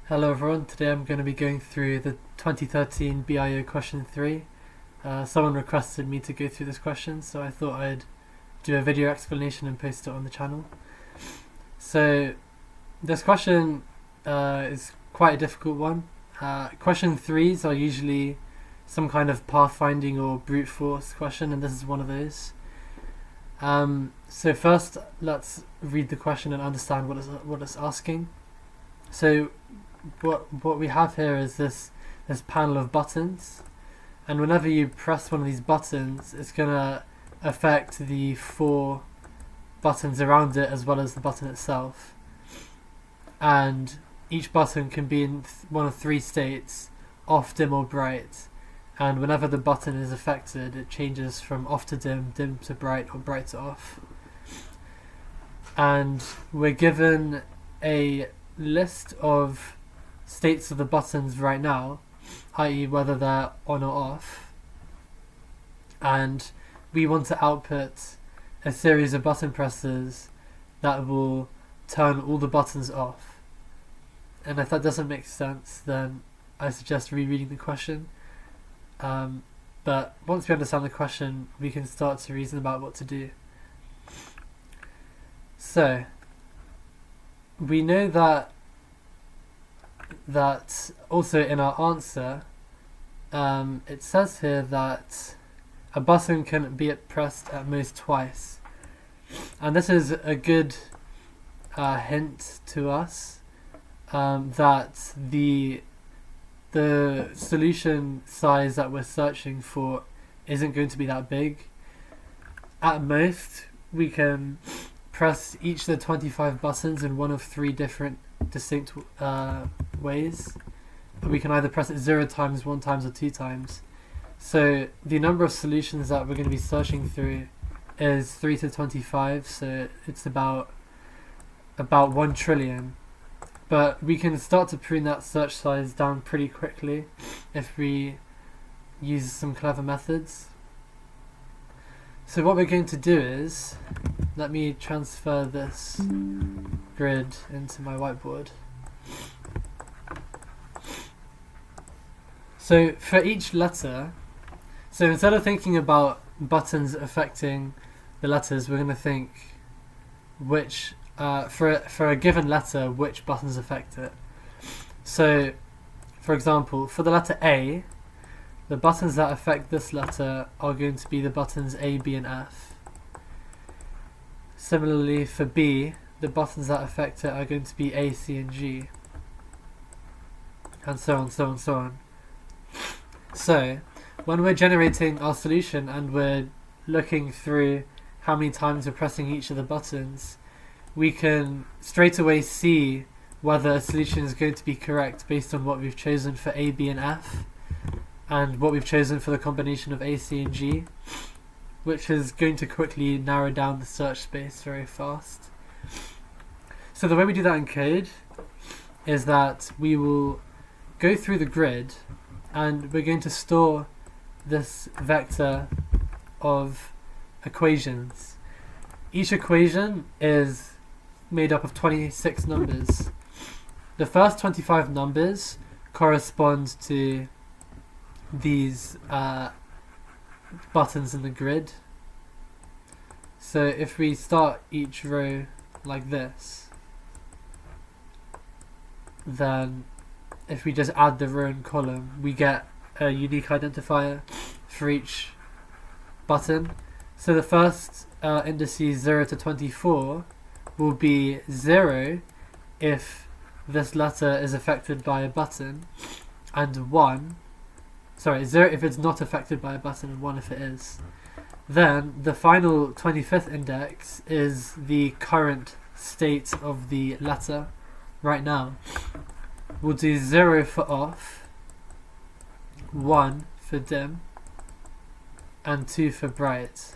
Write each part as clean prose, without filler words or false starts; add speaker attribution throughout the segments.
Speaker 1: Hello everyone, today I'm going to be going through the 2013 BIO question 3. Someone requested me to go through this question, so I thought I'd do a video explanation and post it on the channel. So this question is quite a difficult one. Question 3s are usually some kind of pathfinding or brute force question, and this is one of those. So first let's read the question and understand what it's asking. So what we have here is this panel of buttons, and whenever you press one of these buttons, it's gonna affect the 4 buttons around it as well as the button itself. And each button can be in one of 3 states: off, dim, or bright. And whenever the button is affected, it changes from off to dim, dim to bright, or bright to off. And we're given a list of states of the buttons right now, i.e. whether they're on or off, and we want to output a series of button presses that will turn all the buttons off. And if that doesn't make sense, then I suggest rereading the question. But once we understand the question, we can start to reason about what to do. So we know that also in our answer, it says here that a button can be pressed at most twice, and this is a good hint to us that the solution size that we're searching for isn't going to be that big. At most, we can press each of the 25 buttons in one of 3 different distinct ways. We can either press it 0 times, 1 times, or 2 times. So the number of solutions that we're going to be searching through is 3 to 25, so it's about 1 trillion. But we can start to prune that search size down pretty quickly if we use some clever methods. So what we're going to do is, let me transfer this grid into my whiteboard. So for each letter, so instead of thinking about buttons affecting the letters, we're going to think which for a given letter, which buttons affect it. So for example, for the letter A, the buttons that affect this letter are going to be the buttons A, B, and F. Similarly for B, the buttons that affect it are going to be A, C, and G, and so on, so on, so on. So when we're generating our solution and we're looking through how many times we're pressing each of the buttons, we can straight away see whether a solution is going to be correct based on what we've chosen for A, B, and F, and what we've chosen for the combination of A, C, and G, which is going to quickly narrow down the search space very fast. So the way we do that in code is that we will go through the grid, and we're going to store this vector of equations. Each equation is made up of 26 numbers. The first 25 numbers correspond to these buttons in the grid. So if we start each row like this, then if we just add the row and column, we get a unique identifier for each button. So the first indices 0 to 24 will be 0 if this letter is affected by a button, and 0 if it's not affected by a button, and 1 if it is. Then the final 25th index is the current state of the letter right now. We'll do 0 for off, 1 for dim, and 2 for bright.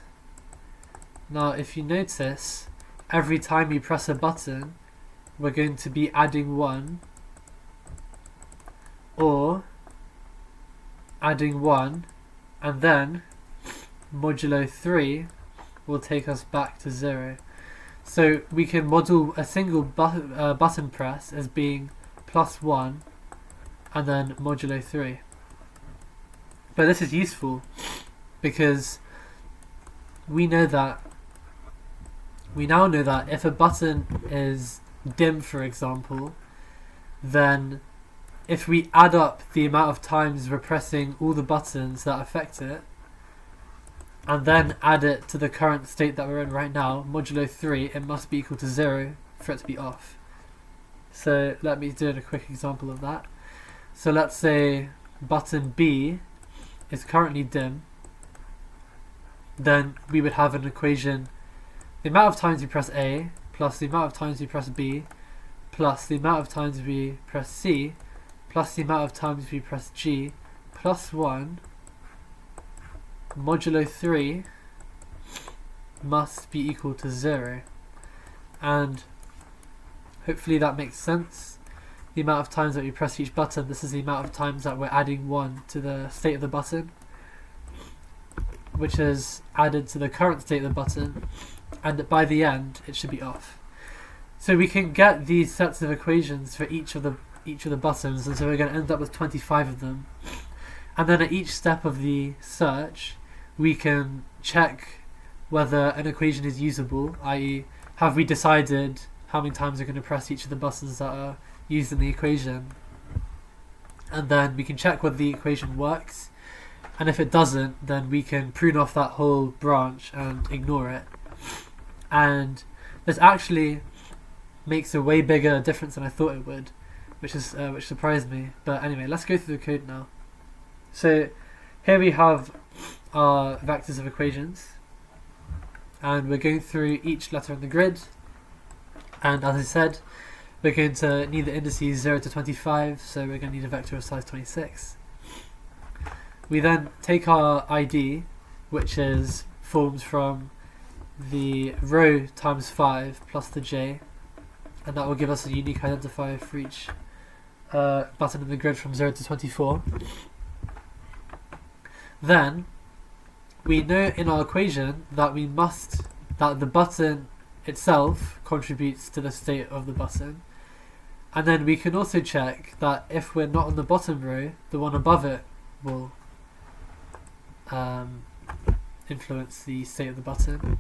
Speaker 1: Now if you notice, every time you press a button, we're going to be adding 1, or adding 1, and then modulo 3 will take us back to 0. So we can model a single button press as being plus 1 and then modulo 3. But this is useful because we now know that if a button is dim, for example, then if we add up the amount of times we're pressing all the buttons that affect it and then add it to the current state that we're in right now, modulo 3, it must be equal to 0 for it to be off. So let me do a quick example of that. So let's say button B is currently dim, then we would have an equation: the amount of times we press A plus the amount of times we press B plus the amount of times we press C plus the amount of times we press G plus 1 modulo 3 must be equal to 0. And hopefully that makes sense. The amount of times that we press each button, this is the amount of times that we're adding 1 to the state of the button, which is added to the current state of the button, and by the end it should be off. So we can get these sets of equations for each of the buttons, and so we're going to end up with 25 of them. And then at each step of the search we can check whether an equation is usable, i.e. have we decided how many times we're going to press each of the buttons that are used in the equation, and then we can check whether the equation works, and if it doesn't, then we can prune off that whole branch and ignore it. And this actually makes a way bigger difference than I thought it would, which surprised me. But anyway, let's go through the code now. So here we have our vectors of equations, and we're going through each letter in the grid, and as I said, we're going to need the indices 0 to 25, so we're going to need a vector of size 26. We then take our ID, which is formed from the row times 5 plus the j, and that will give us a unique identifier for each button in the grid from 0 to 24. Then we know in our equation that the button itself contributes to the state of the button, and then we can also check that if we're not on the bottom row, the one above it will influence the state of the button.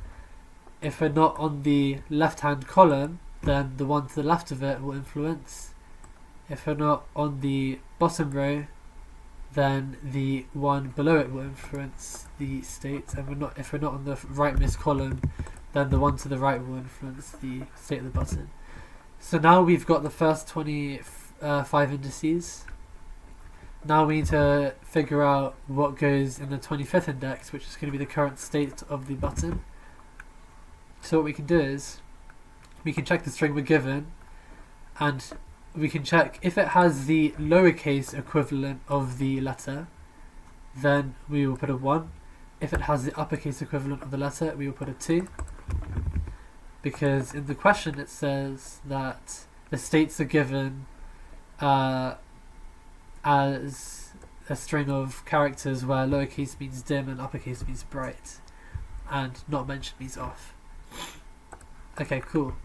Speaker 1: If we're not on the left hand column, then the one to the left of it will influence. If we're not on the bottom row, then the one below it will influence the state, and if we're not on the rightmost column, then the one to the right will influence the state of the button. So now we've got the first 25 indices. Now we need to figure out what goes in the 25th index, which is going to be the current state of the button. So what we can do is we can check the string we're given, and we can check if it has the lowercase equivalent of the letter, then we will put a 1. If it has the uppercase equivalent of the letter, we will put a 2. Because in the question it says that the states are given as a string of characters where lowercase means dim and uppercase means bright, and not mentioned means off. Okay, cool.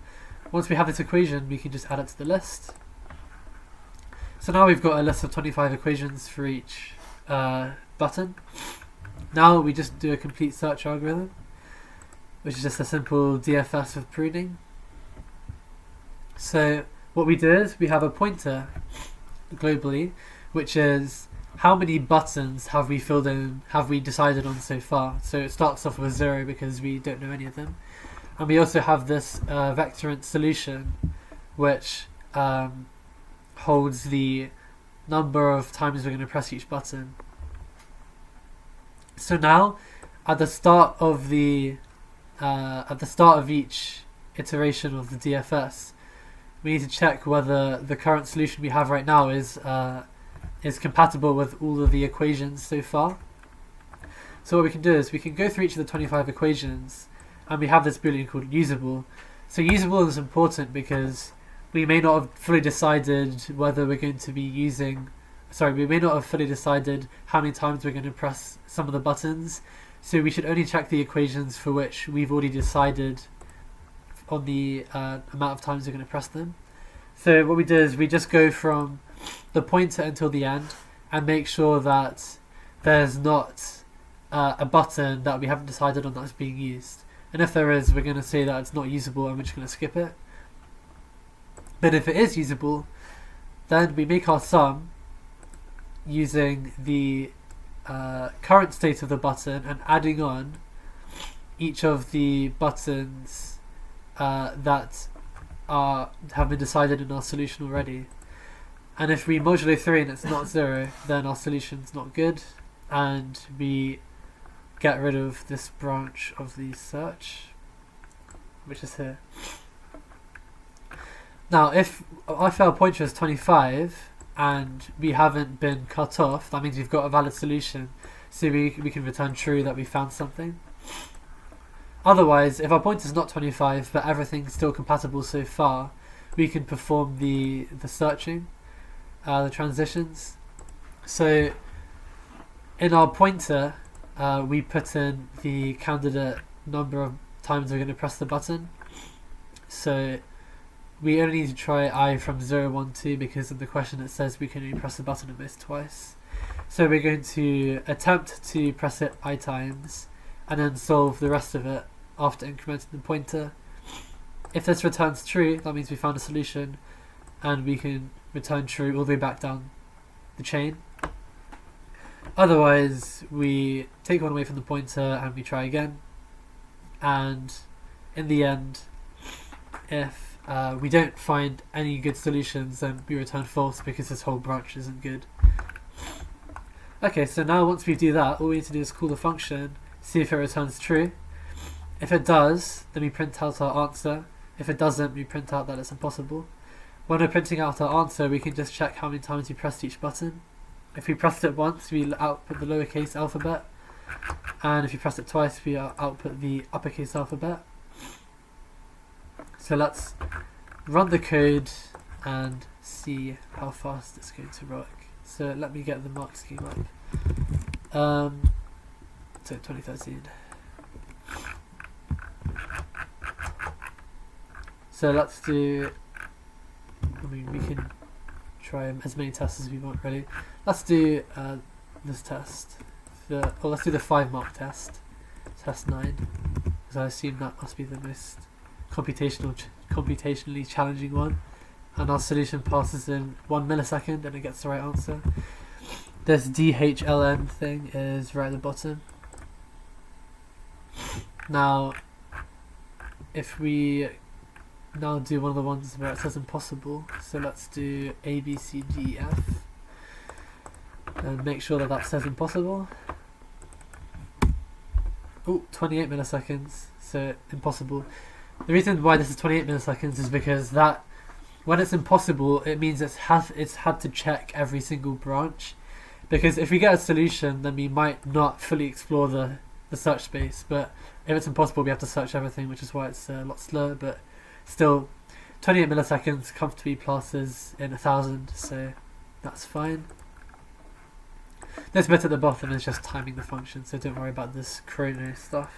Speaker 1: Once we have this equation, we can just add it to the list. So now we've got a list of 25 equations for each button. Now we just do a complete search algorithm, which is just a simple DFS with pruning. So what we do is we have a pointer globally, which is how many buttons have we filled in, have we decided on so far. So it starts off with 0 because we don't know any of them. And we also have this vectorant solution, which holds the number of times we're going to press each button. So now, at the start of each iteration of the DFS, we need to check whether the current solution we have right now is compatible with all of the equations so far. So what we can do is we can go through each of the 25 equations, and we have this boolean called usable. So usable is important because we may not have fully decided whether we're going to be using, we may not have fully decided how many times we're going to press some of the buttons. So we should only check the equations for which we've already decided on the amount of times we're going to press them. So what we do is we just go from the pointer until the end and make sure that there's not a button that we haven't decided on that's being used. And if there is, we're going to say that it's not usable and we're just going to skip it. But if it is usable, then we make our sum using the current state of the button and adding on each of the buttons that have been decided in our solution already. And if we modulo 3 and it's not 0, then our solution's not good, and we get rid of this branch of the search, which is here. Now, if our pointer is 25 and we haven't been cut off, that means we've got a valid solution, so we can return true that we found something. Otherwise, if our pointer is not 25 but everything's still compatible so far, we can perform the searching, the transitions. So in our pointer, we put in the candidate number of times we're going to press the button. So we only need to try I from 0, 1, 2 because in the question it says we can only press the button at most twice. So we're going to attempt to press it I times and then solve the rest of it after incrementing the pointer. If this returns true, that means we found a solution and we can return true all the way back down the chain. Otherwise, we take one away from the pointer and we try again. And in the end, if we don't find any good solutions, then we return false because this whole branch isn't good. Okay, so now once we do that, all we need to do is call the function, see if it returns true. If it does, then we print out our answer. If it doesn't, we print out that it's impossible. When we're printing out our answer, we can just check how many times we pressed each button. If we pressed it once, we output the lowercase alphabet, and if you press it twice, we output the uppercase alphabet. So let's run the code and see how fast it's going to work. So let me get the mark scheme up. So 2013. So let's do, we can try as many tests as we want really. Let's do this test. Let's do the 5 mark test. Test 9. Because I assume that must be the most computationally challenging one. And our solution passes in 1 millisecond and it gets the right answer. This DHLN thing is right at the bottom. Now, if we now do one of the ones where it says impossible, so let's do A, B, C, D, F, and make sure that that says impossible. Oh, 28 milliseconds, so impossible. The reason why this is 28 milliseconds is because that when it's impossible, it means it's had to check every single branch. Because if we get a solution, then we might not fully explore the search space. But if it's impossible, we have to search everything, which is why it's a lot slower. But still, 28 milliseconds comfortably passes in 1,000, so that's fine. This bit at the bottom is just timing the function, so don't worry about this chrono stuff.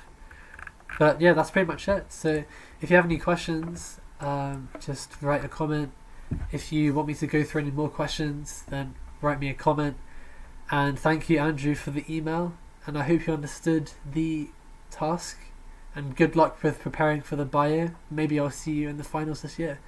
Speaker 1: But yeah, that's pretty much it. So if you have any questions, just write a comment. If you want me to go through any more questions, then write me a comment. And thank you, Andrew, for the email, and I hope you understood the task, and good luck with preparing for the bio. Maybe I'll see you in the finals this year.